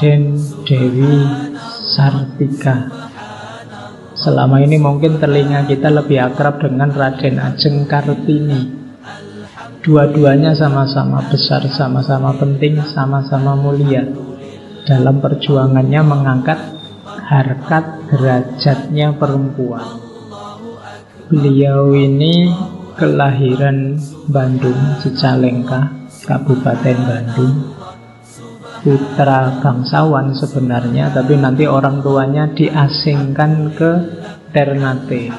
Raden Dewi Sartika. Selama ini mungkin telinga kita lebih akrab dengan Raden Ajeng Kartini. Dua-duanya sama-sama besar, sama-sama penting, sama-sama mulia dalam perjuangannya mengangkat harkat derajatnya perempuan. Beliau ini kelahiran Bandung, Cicalengka, Kabupaten Bandung. Putra bangsawan sebenarnya, tapi nanti orang tuanya diasingkan ke Ternate.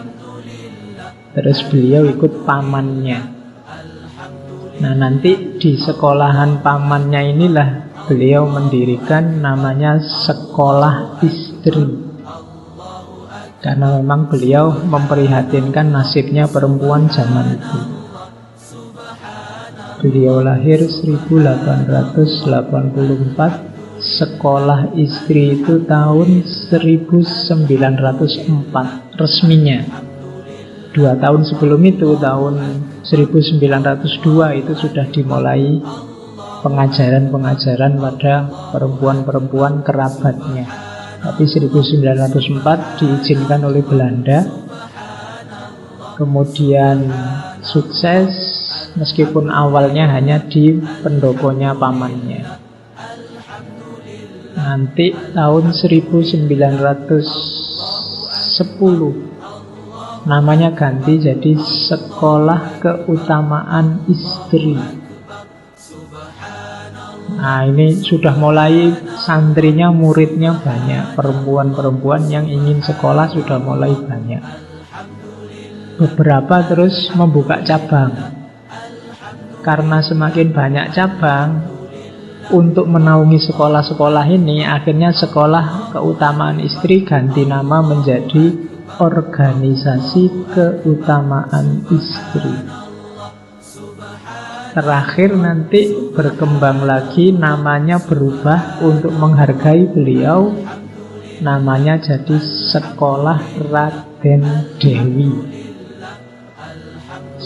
Terus beliau ikut pamannya. Nah, nanti di sekolahan pamannya inilah beliau mendirikan namanya Sekolah Istri. Karena memang beliau memprihatinkan nasibnya perempuan zaman itu. Beliau lahir 1884, sekolah istri itu tahun 1904 resminya. 2 tahun sebelum itu, tahun 1902 itu sudah dimulai pengajaran-pengajaran pada perempuan-perempuan kerabatnya. Tapi 1904 diizinkan oleh Belanda. Kemudian sukses, meskipun awalnya hanya di pendoponya pamannya. Nanti tahun 1910 namanya ganti jadi Sekolah Keutamaan Istri. Nah, ini sudah mulai santrinya, muridnya banyak. Perempuan-perempuan yang ingin sekolah sudah mulai banyak. Beberapa terus membuka cabang. Karena semakin banyak cabang, untuk menaungi sekolah-sekolah ini, akhirnya Sekolah Keutamaan Istri ganti nama menjadi Organisasi Keutamaan Istri. Terakhir nanti berkembang lagi, namanya berubah untuk menghargai beliau. Namanya jadi Sekolah Raden Dewi.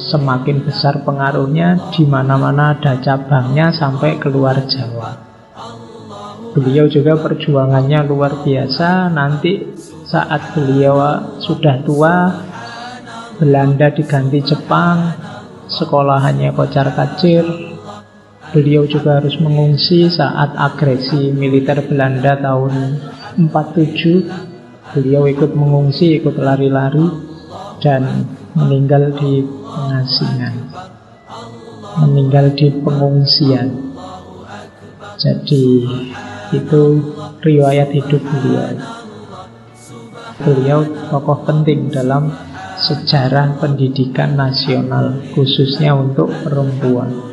Semakin besar pengaruhnya, di mana-mana ada cabangnya sampai keluar Jawa. Beliau juga perjuangannya luar biasa. Nanti saat beliau sudah tua, Belanda diganti Jepang, sekolahannya kocar-kacir. Beliau juga harus mengungsi saat agresi militer Belanda tahun 47. Beliau ikut mengungsi, ikut lari-lari, dan meninggal di pengasingan, meninggal di pengungsian. Jadi itu riwayat hidup beliau. Beliau tokoh penting dalam sejarah pendidikan nasional, khususnya untuk perempuan.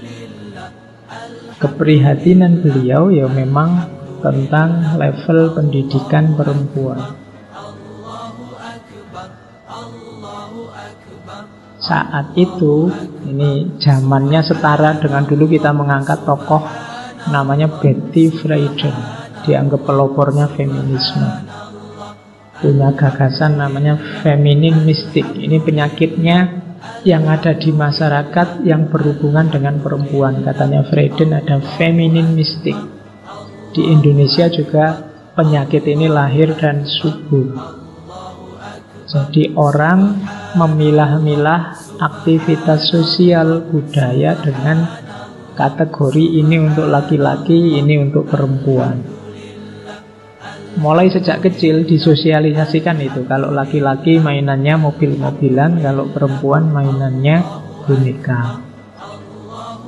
Keprihatinan beliau ya memang tentang level pendidikan perempuan. Saat itu, ini zamannya setara dengan dulu kita mengangkat tokoh namanya Betty Friedan, dianggap pelopornya feminisme. Punya gagasan namanya feminine mystic. Ini penyakitnya yang ada di masyarakat yang berhubungan dengan perempuan. Katanya Friedan ada feminine mystic. Di Indonesia juga penyakit ini lahir dan subur. Jadi orang memilah-milah aktivitas sosial budaya dengan kategori ini untuk laki-laki, ini untuk perempuan. Mulai sejak kecil disosialisasikan itu. Kalau laki-laki mainannya mobil-mobilan, kalau perempuan mainannya boneka.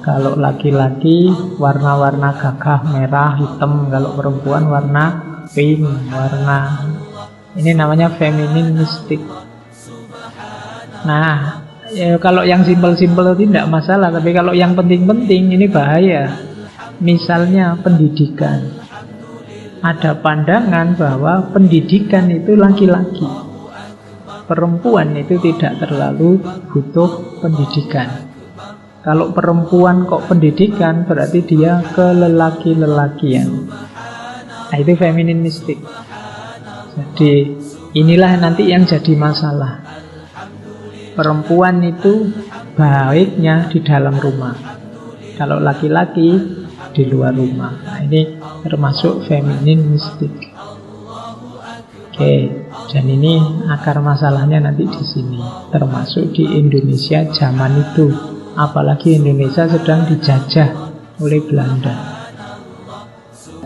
Kalau laki-laki warna-warna gagah, merah, hitam. Kalau perempuan warna pink, warna... Ini namanya feminine mystic. Nah, ya kalau yang simpel-simpel itu tidak masalah. Tapi kalau yang penting-penting ini bahaya. Misalnya pendidikan. Ada pandangan bahwa pendidikan itu laki-laki, perempuan itu tidak terlalu butuh pendidikan. Kalau perempuan kok pendidikan, berarti dia kelelaki-lelakian. Nah, itu feminine mystic. Jadi inilah nanti yang jadi masalah. Perempuan itu baiknya di dalam rumah, kalau laki-laki di luar rumah. Nah, ini termasuk feminin mistik. Oke, dan ini akar masalahnya nanti di sini, termasuk di Indonesia zaman itu, apalagi Indonesia sedang dijajah oleh Belanda.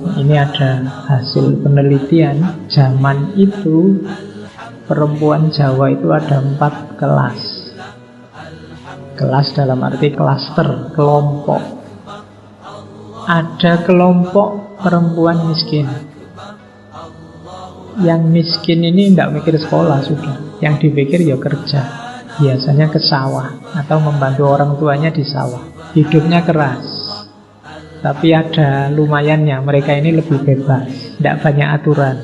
Ini ada hasil penelitian, zaman itu perempuan Jawa itu ada 4 kelas. Kelas dalam arti klaster, kelompok. Ada kelompok perempuan miskin. Yang miskin ini tidak mikir sekolah sudah. Yang dipikir ya kerja. Biasanya ke sawah atau membantu orang tuanya di sawah. Hidupnya keras. Tapi ada lumayannya, mereka ini lebih bebas, tidak banyak aturan.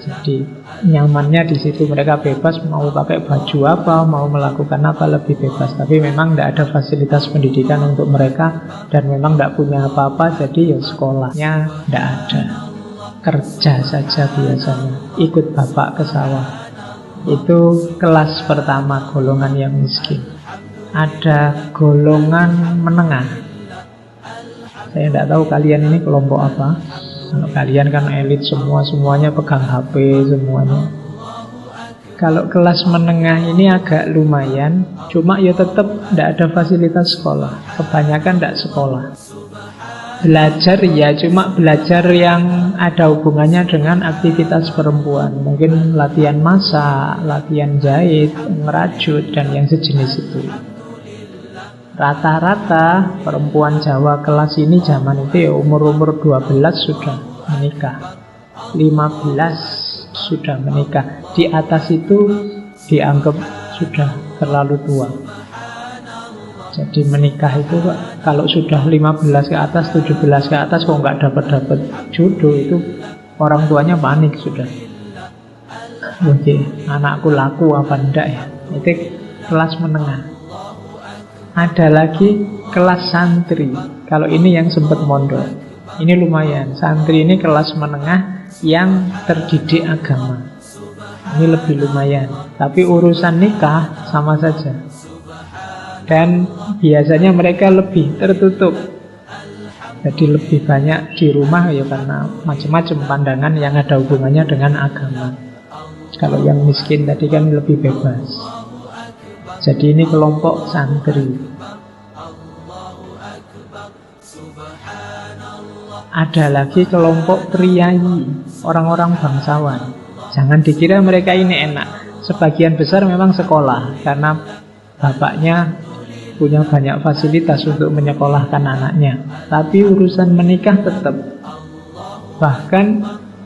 Jadi nyamannya di situ, mereka bebas mau pakai baju apa, mau melakukan apa lebih bebas. Tapi memang tidak ada fasilitas pendidikan untuk mereka dan memang tidak punya apa-apa, jadi ya sekolahnya tidak ada. Kerja saja biasanya, ikut bapak ke sawah. Itu kelas pertama, golongan yang miskin. Ada golongan menengah. Saya tidak tahu kalian ini kelompok apa. Kalau kalian kan elit semua, semuanya pegang HP semuanya. Kalau kelas menengah ini agak lumayan, cuma ya tetap tidak ada fasilitas sekolah. Kebanyakan tidak sekolah. Belajar ya, cuma belajar yang ada hubungannya dengan aktivitas perempuan. Mungkin latihan masak, latihan jahit, ngerajut, dan yang sejenis itu. Rata-rata perempuan Jawa kelas ini zaman itu ya umur-umur 12 sudah menikah, 15 sudah menikah. Di atas itu dianggap sudah terlalu tua. Jadi menikah itu kalau sudah 15 ke atas, 17 ke atas kok nggak dapat jodoh, itu orang tuanya panik sudah. Oke, anakku laku apa enggak ya? Itu kelas menengah. Ada lagi kelas santri. Kalau ini yang sempat mondok, ini lumayan. Santri ini kelas menengah yang terdidik agama. Ini lebih lumayan. Tapi urusan nikah sama saja. Dan biasanya mereka lebih tertutup. Jadi lebih banyak di rumah ya karena macam-macam pandangan yang ada hubungannya dengan agama. Kalau yang miskin tadi kan lebih bebas. Jadi ini kelompok santri. Ada lagi kelompok priayi, orang-orang bangsawan. Jangan dikira mereka ini enak. Sebagian besar memang sekolah karena bapaknya punya banyak fasilitas untuk menyekolahkan anaknya. Tapi urusan menikah tetap. Bahkan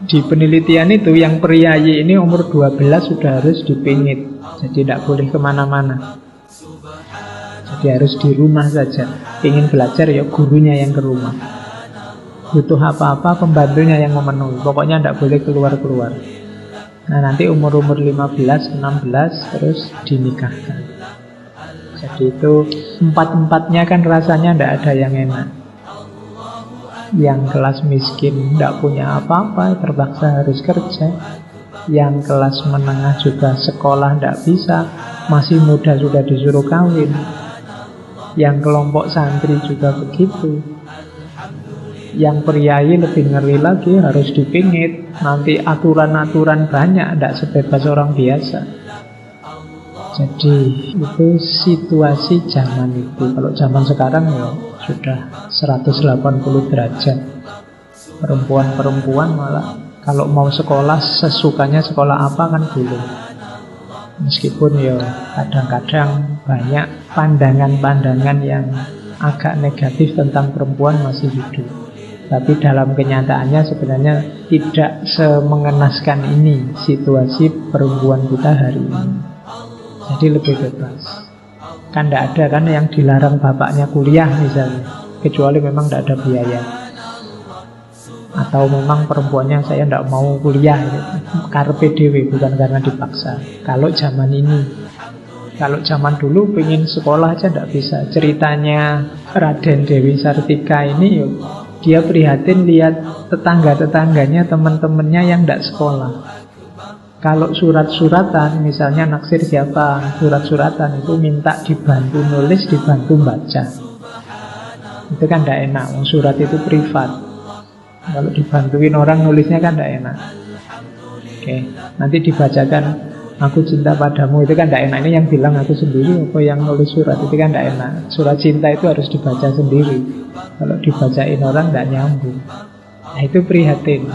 di penelitian itu yang priayi ini umur 12 sudah harus dipingit. Jadi tidak boleh kemana-mana. Jadi harus di rumah saja. Ingin belajar ya gurunya yang ke rumah. Butuh apa-apa pembantunya yang memenuhi. Pokoknya tidak boleh keluar-keluar. Nah nanti umur-umur 15, 16 terus dinikahkan. Jadi itu empat-empatnya kan rasanya tidak ada yang enak. Yang kelas miskin tidak punya apa-apa, terpaksa harus kerja. Yang kelas menengah juga sekolah tidak bisa, masih muda sudah disuruh kawin. Yang kelompok santri juga begitu. Yang priayi lebih ngeri lagi, harus dipingit. Nanti aturan-aturan banyak, tidak sebebas orang biasa. Jadi itu situasi zaman itu. Kalau zaman sekarang ya sudah 180 derajat. Perempuan-perempuan malah kalau mau sekolah sesukanya sekolah apa kan belum. Meskipun ya kadang-kadang banyak pandangan-pandangan yang agak negatif tentang perempuan masih hidup. Tapi dalam kenyataannya sebenarnya tidak semengenaskan ini situasi perempuan kita hari ini. Jadi lebih bebas. Kan tidak ada kan yang dilarang bapaknya kuliah misalnya, kecuali memang tidak ada biaya. Atau memang perempuannya saya tidak mau kuliah gitu. Karpe dewe, bukan karena dipaksa. Kalau zaman ini, kalau zaman dulu pengen sekolah aja tidak bisa. Ceritanya Raden Dewi Sartika ini yuk, dia prihatin lihat tetangga-tetangganya, teman-temannya yang tidak sekolah. Kalau surat-suratan, misalnya naksir siapa, surat-suratan itu minta dibantu nulis, dibantu baca. Itu kan tidak enak, surat itu privat. Kalau dibantuin orang nulisnya kan tidak enak. Oke, nanti dibacakan aku cinta padamu, itu kan tidak enak. Ini yang bilang aku sendiri, apa yang nulis surat itu kan tidak enak. Surat cinta itu harus dibaca sendiri. Kalau dibacain orang tidak nyambung. Nah, itu prihatin.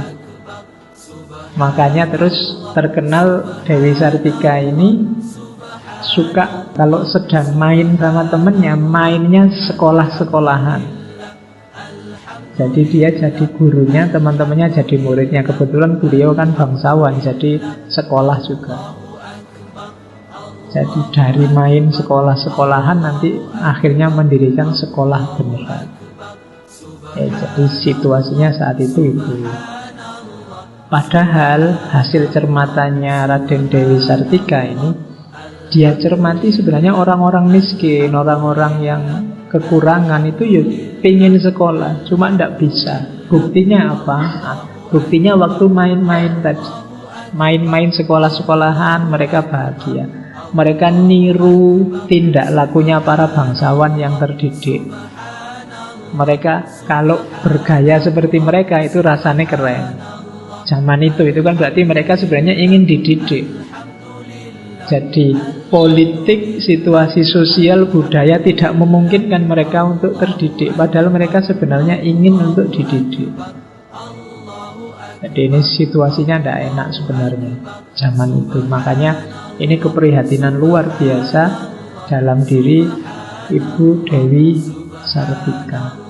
Makanya terus terkenal Dewi Sartika ini suka kalau sedang main sama temennya, mainnya sekolah-sekolahan. Jadi dia jadi gurunya, teman-temannya jadi muridnya. Kebetulan beliau kan bangsawan, jadi sekolah juga. Jadi dari main sekolah-sekolahan nanti akhirnya mendirikan sekolah beneran. Jadi situasinya saat itu. Padahal hasil cermatannya Raden Dewi Sartika ini, dia cermati sebenarnya orang-orang miskin, orang-orang yang kekurangan itu ya pengen sekolah, cuma tidak bisa. Buktinya apa? Buktinya waktu main-main tadi, main-main sekolah-sekolahan, mereka bahagia. Mereka niru tindak lakunya para bangsawan yang terdidik. Mereka kalau bergaya seperti mereka itu rasanya keren. Zaman itu kan berarti mereka sebenarnya ingin dididik. Jadi politik, situasi sosial, budaya tidak memungkinkan mereka untuk terdidik. Padahal mereka sebenarnya ingin untuk dididik. Jadi ini situasinya tidak enak sebenarnya zaman itu. Makanya ini keprihatinan luar biasa dalam diri Ibu Dewi Sartika.